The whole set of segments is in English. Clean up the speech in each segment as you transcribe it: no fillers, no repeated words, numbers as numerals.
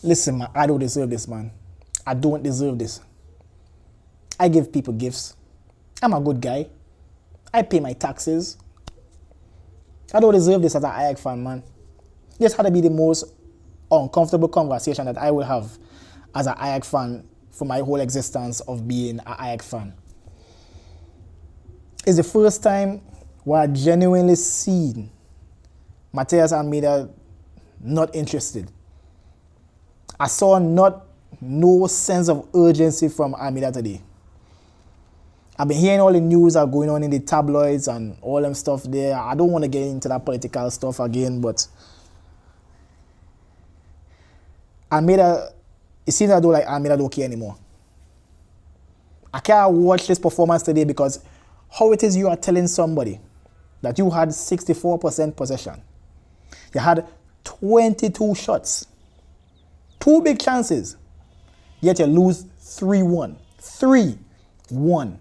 Listen, man, I don't deserve this, man. I don't deserve this. I give people gifts. I'm a good guy. I pay my taxes. I don't deserve this as an AEK fan, man. This had to be the most uncomfortable conversation that I will have as an AEK fan for my whole existence of being an AEK fan. It's the first time where I genuinely seen Matthias Almeida not interested. I saw no sense of urgency from Almeida today. I've been hearing all the news that are going on in the tabloids and all them stuff there. I don't want to get into that political stuff again, but Almeida, it seems as though like Almeida don't care anymore. I can't watch this performance today because how it is you are telling somebody that you had 64% possession. You had 22 shots. 2 big chances. Yet you lose 3-1. 3-1.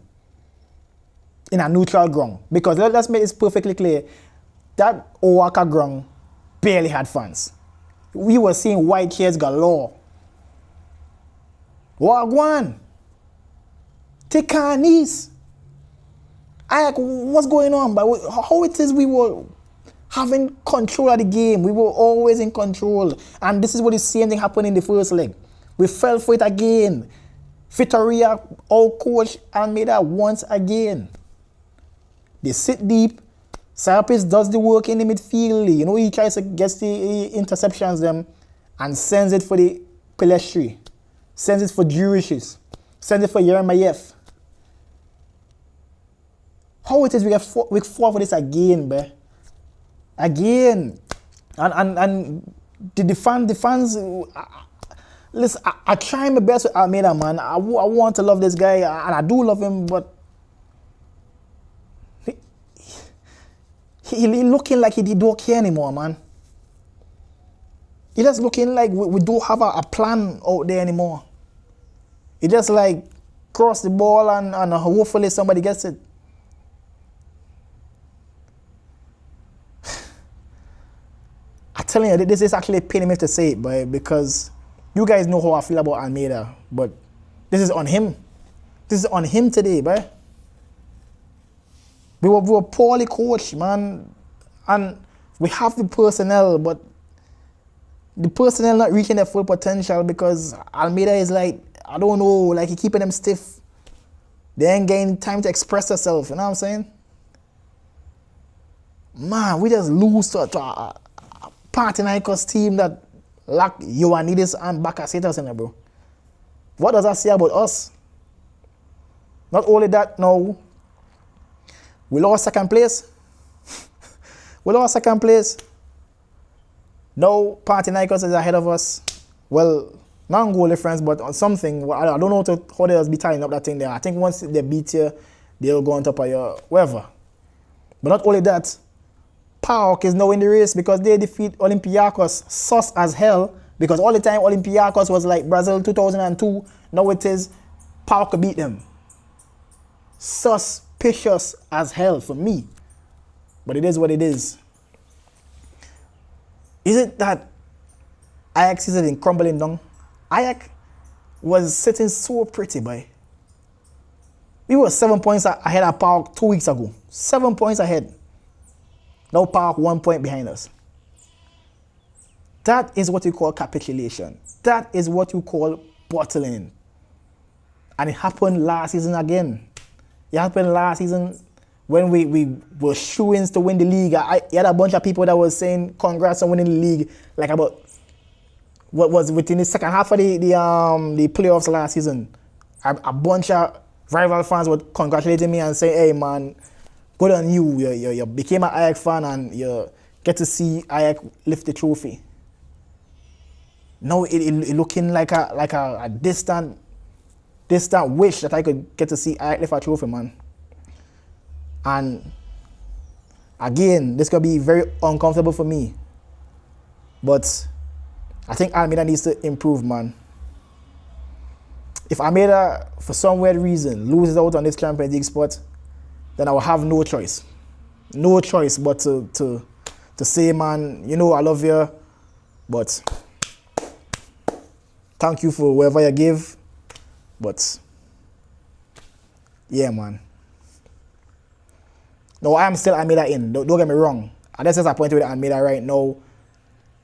In a neutral ground. Because let's make this perfectly clear. That AEK ground barely had fans. We were seeing white chairs galore. Wagwan. Take our knees. What's going on? But how it is we were having control of the game. We were always in control. And this is what the same thing happened in the first leg. We fell for it again. Vitoria out-coached Almeida once again. They sit deep. Sarapis does the work in the midfield. You know, he tries to get the interceptions them and sends it for the Pelestri. Sends it for Juricic. Sends it for Yeremayev. How it is we fall for this again, bruh. Again. And the fans, listen, I try my best with Almeida, man. I want to love this guy, and I do love him, but he looking like he don't care anymore, man. He just looking like we don't have a plan out there anymore. He just like cross the ball and hopefully somebody gets it. I'm telling you, this is actually paining me to say it, but because you guys know how I feel about Almeida, but this is on him. This is on him today, boy. We were poorly coached, man, and we have the personnel, but the personnel not reaching their full potential because Almeida is like, I don't know, like he keeping them stiff. They ain't getting time to express themselves, you know what I'm saying? Man, we just lose to a Panathinaikos team that lack Ioannidis and Bakasetas in there, bro. What does that say about us? Not only that, no. We lost second place. We lost second place. Now Panathinaikos is ahead of us. Well, not goal difference, but on something. I don't know how they'll be tying up that thing there. I think once they beat you, they'll go on top of you, whatever. But not only that, PAOK is now in the race because they defeat Olympiacos sus as hell. Because all the time Olympiacos was like Brazil 2002. Now it is PAOK beat them. Suspicious as hell for me. But it is what it is. Is it that AEK season is crumbling down? AEK was sitting so pretty, boy. We were 7 points ahead of PAOK 2 weeks ago. 7 points ahead. Now PAOK 1 point behind us. That is what you call capitulation. That is what you call bottling. And it happened last season again. It happened last season when we were shoo-ins to win the league. You had a bunch of people that was saying congrats on winning the league. Like about what was within the second half of the playoffs last season. A bunch of rival fans were congratulating me and saying, hey man, good on you. You became an AEK fan and you get to see AEK lift the trophy. Now it looking like a distant wish that I could get to see AEK lift a trophy, man. And again, this could be very uncomfortable for me. But I think Almeida needs to improve, man. If Almeida, for some weird reason, loses out on this Champions League spot, then I will have no choice. No choice but to say, man, you know I love you, but thank you for whatever you give. But yeah, man. No, I am still Almeida in. Don't get me wrong. I'm just disappointed with Almeida right now.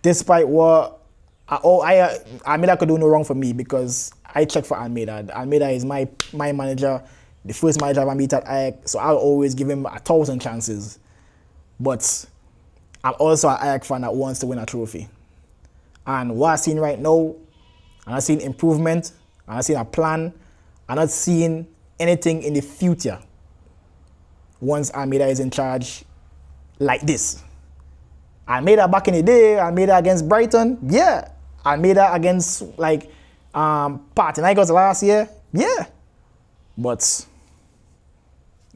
Despite what Almeida could do no wrong for me because I check for Almeida. Almeida is my manager, the first manager I've beat at AEK, so I'll always give him 1,000 chances. But I'm also an AEK fan that wants to win a trophy. And what I've seen right now, I'm not seeing improvement, I'm not seeing a plan, I'm not seeing anything in the future once Almeida is in charge like this. Almeida back in the day, Almeida against Brighton, yeah. Almeida against like Panathinaikos last year, yeah. But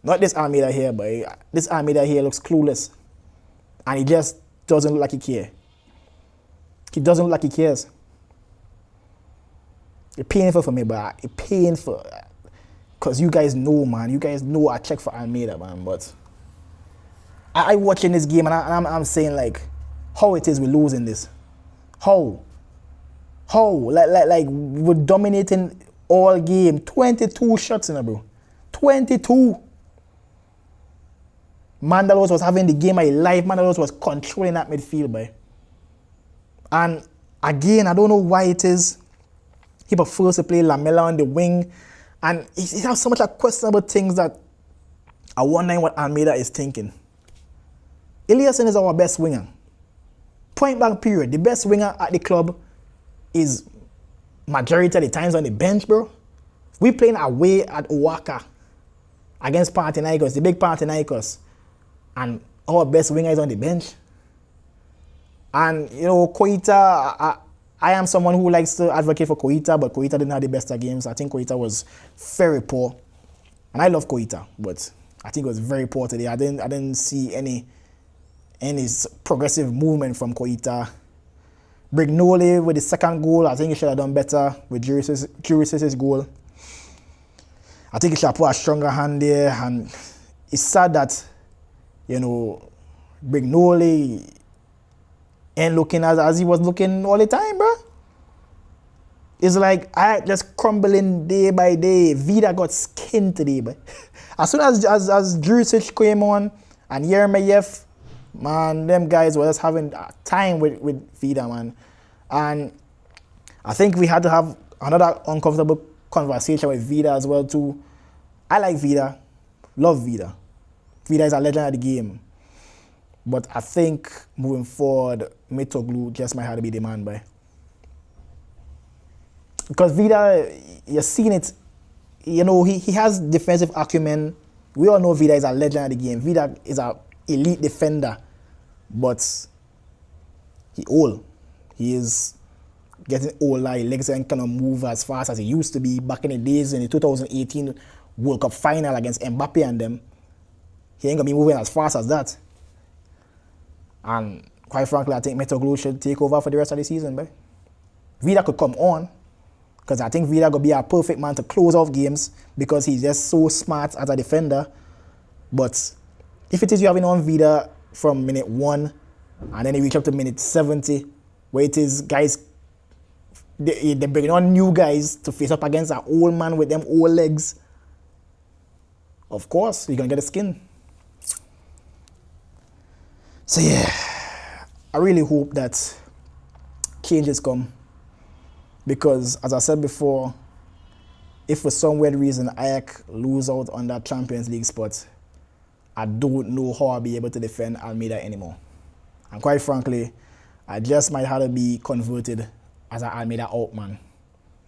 not this Almeida here, but this Almeida here looks clueless. And he just doesn't look like he cares. He doesn't look like he cares. It's painful for me, but it's painful. Because you guys know, man. You guys know I check for Almeida, man. But I watching this game and I'm saying, like, how it is we're losing this. How? Like we're dominating all game. 22 shots in it, bro. 22. Mandalos was having the game of his life. Mandalos was controlling that midfield, boy. And again, I don't know why it is he prefers to play Lamela on the wing. And he has so much like questionable things that I wonder what Almeida is thinking. Eliasson is our best winger. Point blank period. The best winger at the club is majority of the times on the bench, bro. We playing away at Oaxaca against Panathinaikos, the big Panathinaikos. And our best winger is on the bench. And, you know, Koita, I am someone who likes to advocate for Koita, but Koita didn't have the best of games. I think Koita was very poor. And I love Koita, but I think it was very poor today. I didn't see any progressive movement from Koita. Brignoli with the second goal, I think he should have done better with Juric's goal. I think he should have put a stronger hand there. And it's sad that, you know, Brignoli ain't looking as he was looking all the time, bro. It's like I just crumbling day by day. Vida got skinned today, but as soon as Juricic came on and Yermayev, man, them guys were just having time with Vida, man. And I think we had to have another uncomfortable conversation with Vida as well too. I like Vida, love Vida. Vida is a legend of the game. But I think moving forward, Mitoglu just might have to be the man, boy. Because Vida, you're seeing it, you know, he has defensive acumen. We all know Vida is a legend of the game. Vida is an elite defender, but he old. He is getting older. His legs ain't cannot move as fast as he used to be back in the days in the 2018 World Cup final against Mbappe and them. He ain't gonna be moving as fast as that. And quite frankly, I think Mitoglu should take over for the rest of the season, boy. Vida could come on, because I think Vida could be a perfect man to close off games because he's just so smart as a defender. But if it is you having on Vida from minute 1 and then you reach up to minute 70, where it is guys, they're bringing on new guys to face up against an old man with them old legs, of course, you're going to get a skin. So yeah, I really hope that changes come. Because, as I said before, if for some weird reason AEK lose out on that Champions League spot, I don't know how I'll be able to defend Almeida anymore. And quite frankly, I just might have to be converted as an Almeida out man.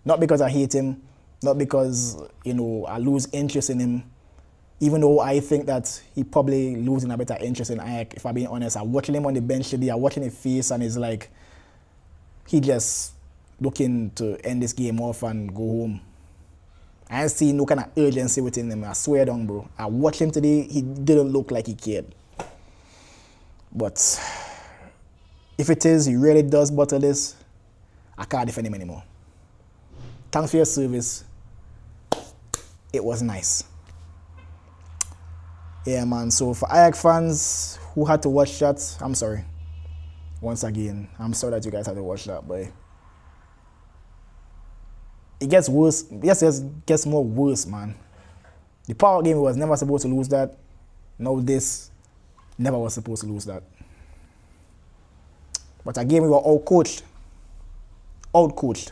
Not because I hate him, not because, you know, I lose interest in him, even though I think that he probably losing a better interest in AEK, if I'm being honest. I'm watching him on the bench today, I'm watching his face, and it's like, he just looking to end this game off and go home. I ain't seen no kind of urgency within him. I swear down, bro. I watched him today. He didn't look like he cared. But if it is, he really does bottle this, I can't defend him anymore. Thanks for your service. It was nice. Yeah, man. So for AEK fans who had to watch that, I'm sorry. Once again, I'm sorry that you guys had to watch that, but it gets worse. Yes, it gets more worse, man. The power game was never supposed to lose that. Now this never was supposed to lose that. But again, we were outcoached. Outcoached.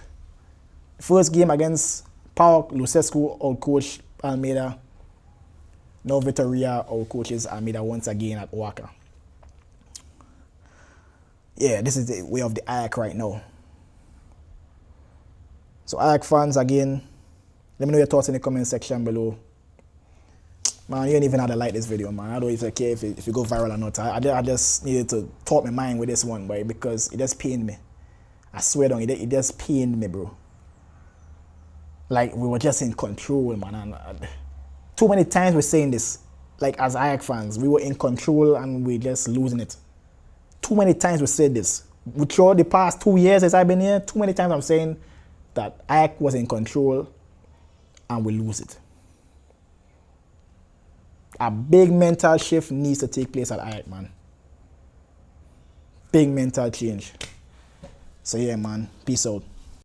First game against Power, Lucescu outcoached Almeida. Now Vitoria outcoaches Almeida once again at Waka. Yeah, this is the way of the AEK right now. So AEK fans, again, let me know your thoughts in the comment section below. Man, you ain't even had to like this video, man. I don't even care if it go viral or not. I just needed to talk my mind with this one, boy, because it just pained me. I swear down, it just pained me, bro. Like, we were just in control, man. And too many times we're saying this, like, as AEK fans, we were in control and we're just losing it. Too many times we said this. Throughout the past 2 years as I've been here, too many times I'm saying that AEK was in control and we lose it. A big mental shift needs to take place at AEK, man. Big mental change. So yeah, man. Peace out.